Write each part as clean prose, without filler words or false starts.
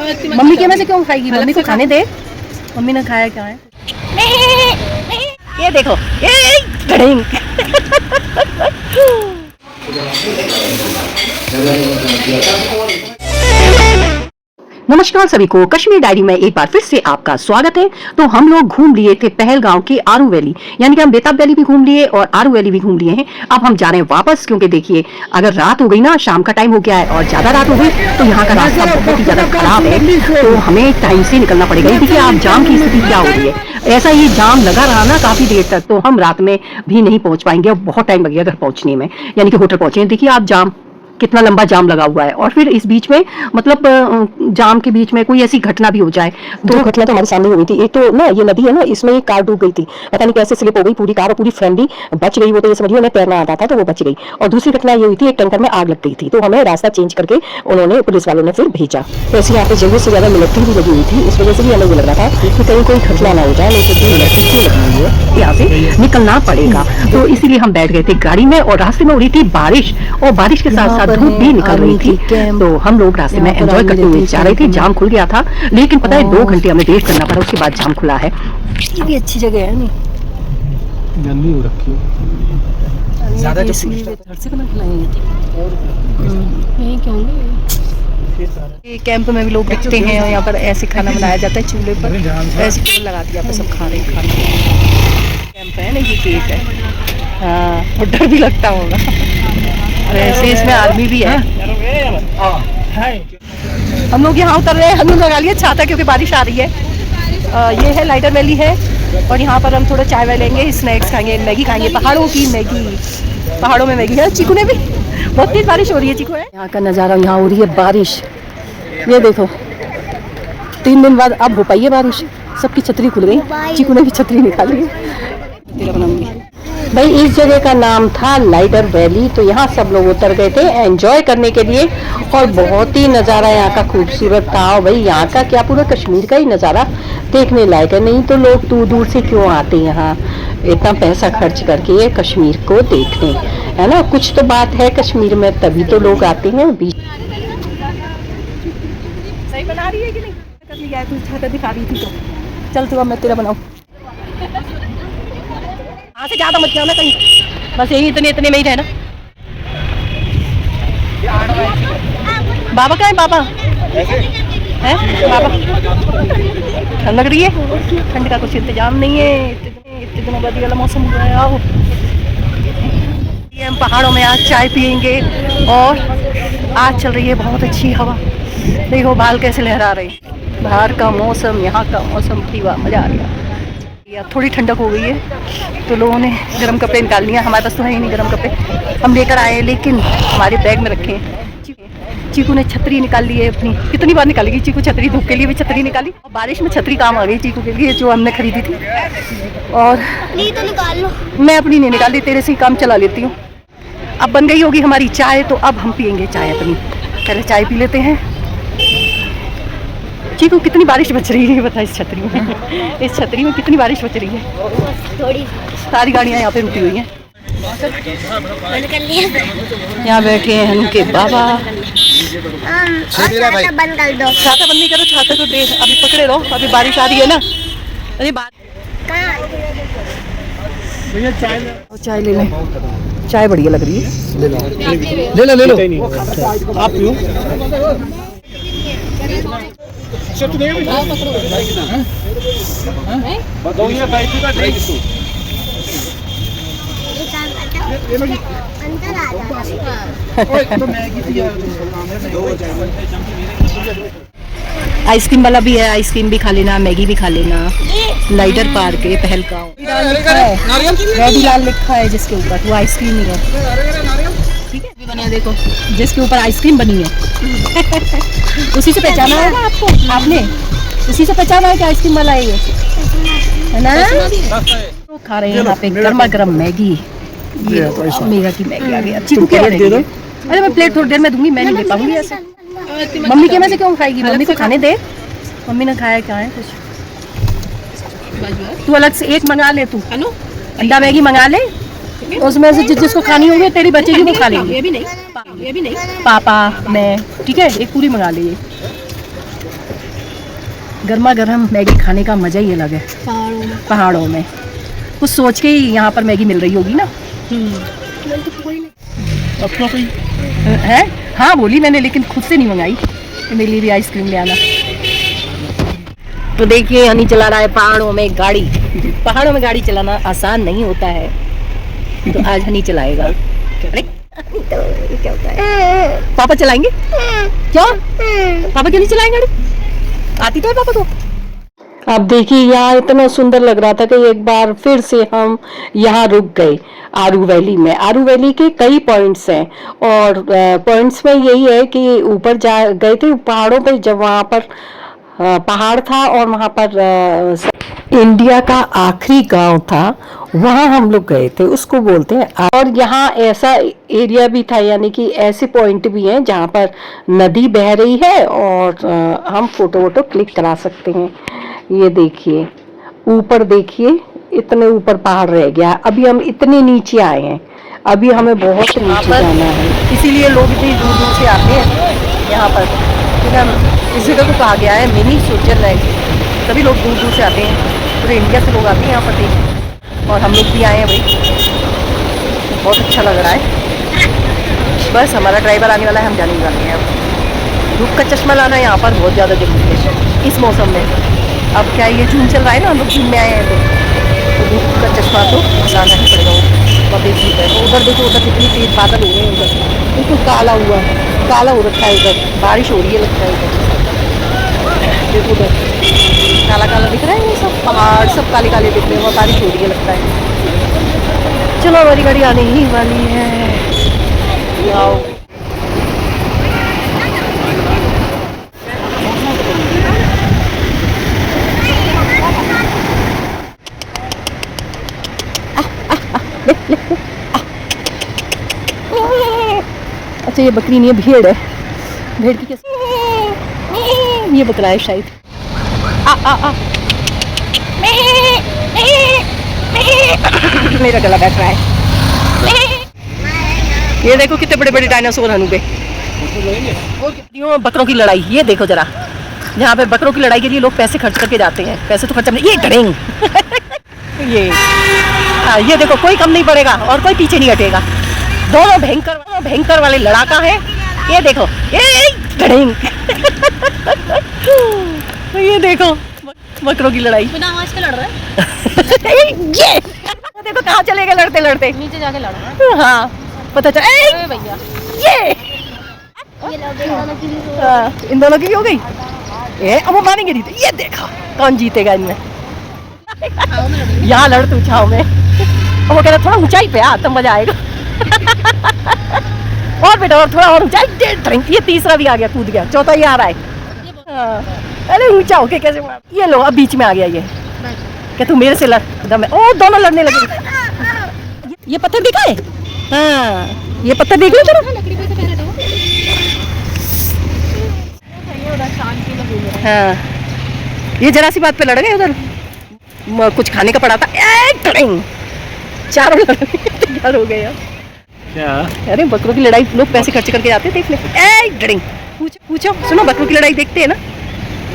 Mummy के में से क्यों खाएगी? मम्मी को खाने दे। मम्मी ने खाया क्या है? ये देखो, ये गड़ेंग। नमस्कार सभी को, कश्मीर डायरी में एक बार फिर से आपका स्वागत है। तो हम लोग घूम लिए थे पहलगांव की आरू वैली, यानी कि हम बेताब वैली भी घूम लिए और आरू वैली भी घूम लिए हैं। अब हम जा रहे हैं वापस, क्योंकि देखिए अगर रात हो गई ना, शाम का टाइम हो गया है और ज्यादा रात हो गई तो यहाँ का रास्ता बहुत ही ज्यादा खराब है, तो हमें टाइम से निकलना पड़ेगा। ये देखिए आप जाम की स्थिति क्या हो रही है, ऐसा ही जाम लगा रहा ना काफी देर तक, तो हम रात में भी नहीं पहुंच पाएंगे और बहुत टाइम लगेगा घर पहुंचने में, यानी कि होटल पहुंचे। देखिए आप जाम, कितना लंबा जाम लगा हुआ है। और फिर इस बीच में मतलब जाम के बीच में कोई ऐसी घटना भी हो जाए तो दो घटना तो हमारे सामने हो गई थी। एक तो ना ये नदी है ना, इसमें एक कार डूब गई थी, पता नहीं कैसे स्लिप हो गई पूरी कार और पूरी फ्रेंडली बच गई। वो तो ये समझिए उन्हें तैरना आता था तो वो बच गई। और दूसरी घटना ये हुई थी, एक टैंकर में आग लग गई थी, तो हमें रास्ता चेंज करके उन्होंने पुलिस वालों ने फिर भेजा। तो ऐसे यहाँ पे जरूरत से ज्यादा मिलिट्री भी लगी हुई थी, इस वजह से भी हमें ये लग रहा था कि कहीं कोई घटना ना हो जाए, नहीं तो मिलिट्री क्यों लगी हुई है, यहाँ से निकलना पड़ेगा। तो इसीलिए हम बैठ गए थे गाड़ी में और रास्ते में हो रही थी बारिश और बारिश के साथ साथ धूप भी निकल रही थी। तो हम लोग रास्ते में एंजॉय करते हुए जा रहे थे। जाम खुल गया था, लेकिन पता है 2 घंटे हमें वेट करना पड़ा, उसके बाद जाम खुला है। ये भी अच्छी जगह है, नहीं गंदी हो रखी है ज्यादा, जो से बना खिलाएंगे। ये कैंप में भी लोग दिखते हैं और यहाँ पर ऐसे खाना बनाया जाता है चूल्हे पर, ऐसे टेबल लगा दिया, सब खा रहे खाना। कैंप है ना, ये गेट है। हाँ, और डर भी लगता होगा। वैसे इसमें आर्मी भी है। हम लोग यहाँ उतर रहे हैं, हम लोग लगा लिए छाता क्योंकि बारिश आ रही है। ये है लाइटर वैली है और यहाँ पर हम थोड़ा चाय वाय लेंगे, स्नैक्स खाएंगे, मैगी खाएंगे, पहाड़ों की मैगी। पहाड़ों में मैगी है। चीकू ने भी, बहुत तेज बारिश हो रही है। चीकू है यहाँ का नज़ारा, यहाँ हो रही है बारिश, ये देखो 3 दिन बाद अब हो पाई है बारिश। सबकी छतरी खुल गई, चीकू ने भी छतरी निकाली है। भाई इस जगह का नाम था लाइडर वैली। तो यहाँ सब लोग उतर गए थे एंजॉय करने के लिए और बहुत ही नज़ारा यहाँ का खूबसूरत था। और भाई यहाँ का क्या, पूरा कश्मीर का ही नज़ारा देखने लायक है। नहीं तो लोग दूर दूर से क्यों आते हैं यहाँ इतना पैसा खर्च करके कश्मीर को देखने, है ना। कुछ तो बात है कश्मीर में, तभी तो लोग आते हैं। सही बना रही है कि नहीं? तू छाता दिखा रही थी तो चल, तू अब मैं तेरा बनाऊँ। यहाँ से ज्यादा मत जाना कहीं, बस यही इतने में ही रहना। बाबा कहाँ है? बाबा है? बाबा ठंड लग रही है, ठंड का कुछ इंतजाम नहीं है। इतने दिनों बाद वाला मौसम हुआ है। आओ हम पहाड़ों में आज चाय पियेंगे और आज चल रही है बहुत अच्छी हवा। देखो बाल कैसे लहरा रहे, बाहर का मौसम, यहाँ का मौसम, मजा आ रहा है। थोड़ी ठंडक हो गई है तो लोगों ने गर्म कपड़े निकाल लिया। हमारे पास तो है ही नहीं गर्म कपड़े, हम लेकर आए लेकिन हमारे बैग में रखे हैं। चीकू ने छतरी निकाल ली है अपनी, कितनी बार निकालेगी चीकू छतरी, धूप के लिए भी छतरी निकाली और बारिश में छतरी काम आ गई चीकू के लिए, जो हमने खरीदी थी। और तो निकाल लो, मैं अपनी नहीं निकाली, तेरे से ही काम चला लेती हूँ। अब बन गई होगी हमारी चाय, तो अब हम पियेंगे चाय अपनी। पहले चाय पी लेते हैं। चीकू कितनी बारिश बच रही है बता, इस छतरी में इस छतरी में कितनी बारिश बच रही है। थोड़ी, सारी गाड़ियाँ यहाँ पे रुकी हुई हैं। यहाँ बैठे हैं उनके बाबा। छाता बंद कर दो, छाता बंद नहीं करो, छाता तो दे अभी पकड़े रहो, अभी बारिश आ रही है ना। अरे चाय ले लें, चाय बढ़िया लग रही है। ले लो आप पियो। आइसक्रीम वाला भी है, आइसक्रीम भी खा लेना, मैगी भी खा लेना। लाइडर पार्क है पहलगांव, रेडी लाल लिखा है जिसके ऊपर, वो आइसक्रीम ही है। ठीक है, भी बने देखो जिसके ऊपर आइसक्रीम बनी है उसी से पहचाना है ना आपको, आपने उसी से पहचाना है कि आइसक्रीम वाला है ये, है ना। तो खा रहे हैं यहाँ पे गर्मा गर्म मैगी। ये मेरा की मैगी आ गई। चीकू क्या दे दो? अरे मैं प्लेट थोड़ी देर में दूंगी, मैं नहीं ले पाऊंगी ऐसे। मम्मी के में से क्यों खाएगी? मम्मी को खाने दे। मम्मी ने खाया क्या है कुछ, तू अलग से एक मंगा ले, तू अंडा मैगी मंगा ले, उसमें से जिसको खानी होगी तेरी बचेगी वो खा लेंगे। ये भी नहीं, पापा मैं, ठीक है, एक पूरी मंगा ले। गर्मा गर्म मैगी खाने का मज़ा ही अलग है पहाड़ों में। कुछ सोच के ही यहाँ पर मैगी मिल रही होगी ना। अपना कोई है हाँ बोली मैंने, लेकिन खुद से नहीं मंगाई कि मेरे लिए भी आइसक्रीम ले आना। तो देखिए हनी चला रहा है पहाड़ों में गाड़ी। पहाड़ों में गाड़ी चलाना आसान नहीं होता है, तो आज हनी चलाएगा। अरे क्या होता है, पापा चलाएंगे क्या? पापा क्यों नहीं चलाएंगे गाड़ी? आती तो है पापा को। अब देखिए यहाँ इतना सुंदर लग रहा था कि एक बार फिर से हम यहाँ रुक गए आरू वैली में। आरू वैली के कई पॉइंट्स हैं और पॉइंट्स में यही है कि ऊपर जा गए थे पहाड़ों पे, जब वहाँ पर पहाड़ था और वहाँ पर इंडिया का आखिरी गांव था, वहाँ हम लोग गए थे, उसको बोलते हैं। और यहाँ ऐसा एरिया भी था, यानी कि ऐसे पॉइंट भी हैं जहाँ पर नदी बह रही है और हम फोटो वोटो क्लिक करा सकते हैं। ये देखिए ऊपर, देखिए इतने ऊपर पहाड़ रह गया। अभी हम इतने नीचे आए हैं, अभी हमें बहुत नीचे जाना है, इसीलिए लोग इतनी दूर दूर से आते हैं यहाँ पर। इस जगह को कहा गया है मिनी स्विट्जरलैंड। सभी लोग दूर दूर से आते हैं, पूरे इंडिया से लोग आते हैं यहाँ पर देखने, और हम लोग भी आए हैं भाई। बहुत अच्छा लग रहा है। बस हमारा ड्राइवर आने वाला है, हम जाने वाले हैं। अब धूप का चश्मा लाना यहाँ पर बहुत ज़्यादा जरूरी है इस मौसम में। अब क्या ये जून चल रहा है ना, हम लोग जून में आए हैं, तो धूप का चश्मा तो लाना ही पड़ेगा। वो देखिए है उधर, देखो उधर कितनी तेज बादल हो रहे हैं, उधर बिल्कुल काला हुआ, काला हो रखा है, उधर बारिश हो रही है लगता है। उधर देखो उधर काला काला दिख रहा है, ये सब पहाड़ सब काले काले दिख रहे हैं, वहाँ बारिश हो रही है लगता है। चलो हमारी गाड़ी आने ही वाली है। आओ अच्छा ये बकरी नहीं है, भेड़ है। भेड़ की कैसे, ये बकरा है शायद। मेरा गला बैठ रहा है। ये देखो कितने बड़े बड़े डायनासोर हनु पे। बकरों की लड़ाई, ये देखो जरा, जहाँ पे बकरों की लड़ाई के लिए लोग पैसे खर्च करके जाते हैं। पैसे तो खर्च नहीं, ये डरेंग ये देखो कोई कम नहीं पड़ेगा और कोई पीछे नहीं हटेगा। दोनों भयंकर वाले लड़ाका है। ये देखो ये डरेंग ये देखो बकरों की लड़ाई, बिना आवाज के लड़ रहा है। ये देखो कहाँ चले गए लड़ते लड़ते, नीचे जाके लड़ रहा है। हाँ पता चला भैया, ये इन दोनों की भी हो गई। अब वो मानेंगे नहीं, ये देखा कौन जीतेगा इनमें। यहाँ लड़ तू छाव में, और वो कह रहा थोड़ा ऊंचाई पे आ तब मजा आएगा। और बेटा और थोड़ा और ऊंचाई। ये तीसरा भी आ गया, कूद गया। चौथा ये आ रहा है। अरे ऊंचा होके कैसे मार। ये लो अब बीच में आ गया ये, क्या तू मेरे से लड़ दम है। ओ दोनों लड़ने लगे। ये पत्थर दिखा है, हाँ ये पत्थर देख लो जरा। हाँ ये जरा सी बात पे लड़ गए। उधर कुछ खाने का पड़ा था, चारों तैयार हो गए क्या? अरे बकरों की लड़ाई लोग पैसे खर्च करके जाते हैं देखने। पूछो सुनो, बकरों की लड़ाई देखते हैं ना।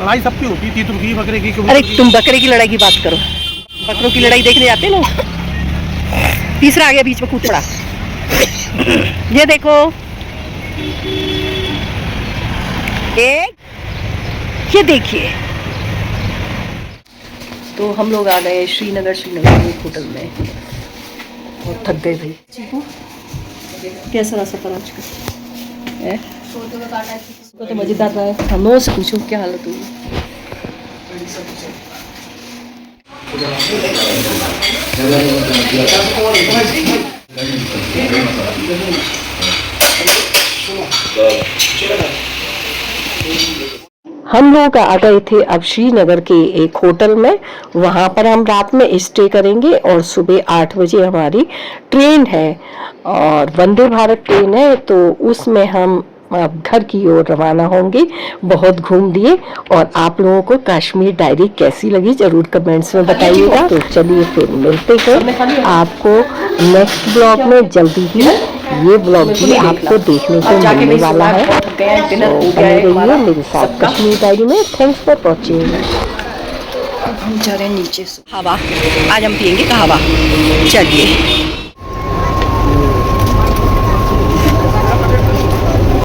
लड़ाई सबकी होती थी, तुर्की बकरे की। अरे तुम बकरे की लड़ाई की बात करो, बकरों की लड़ाई देखने जाते हैं लोग। तीसरा आ गया बीच में, कूद पड़ा। ये देखो ये देखिए। तो हम लोग आ गए श्रीनगर एक होटल में और थक गए भाई। चीकू कैसा रहा सफर आज का? तो मजेदार रहा है। हम से पूछो क्या हालत हुई। हम लोग आ गए थे अब श्रीनगर के एक होटल में। वहाँ पर हम रात में स्टे करेंगे और सुबह 8 बजे हमारी ट्रेन है और वंदे भारत ट्रेन है, तो उसमें हम अब घर की ओर रवाना होंगे। बहुत घूम लिए। और आप लोगों को कश्मीर डायरी कैसी लगी जरूर कमेंट्स में बताइएगा। तो चलिए फिर मिलते हैं आपको नेक्स्ट ब्लॉग में जल्दी ही। ये ब्लॉग भी आपको देखने को मिलने वाला है। डिनर हो गया बने है रहिए हमारा मेरे साथ सबका। कश्मीर डायरी में। Thanks for watching. अब हम जा रहे हैं नीचे से हवा, आज हम पियेंगे कहवा। चलिए।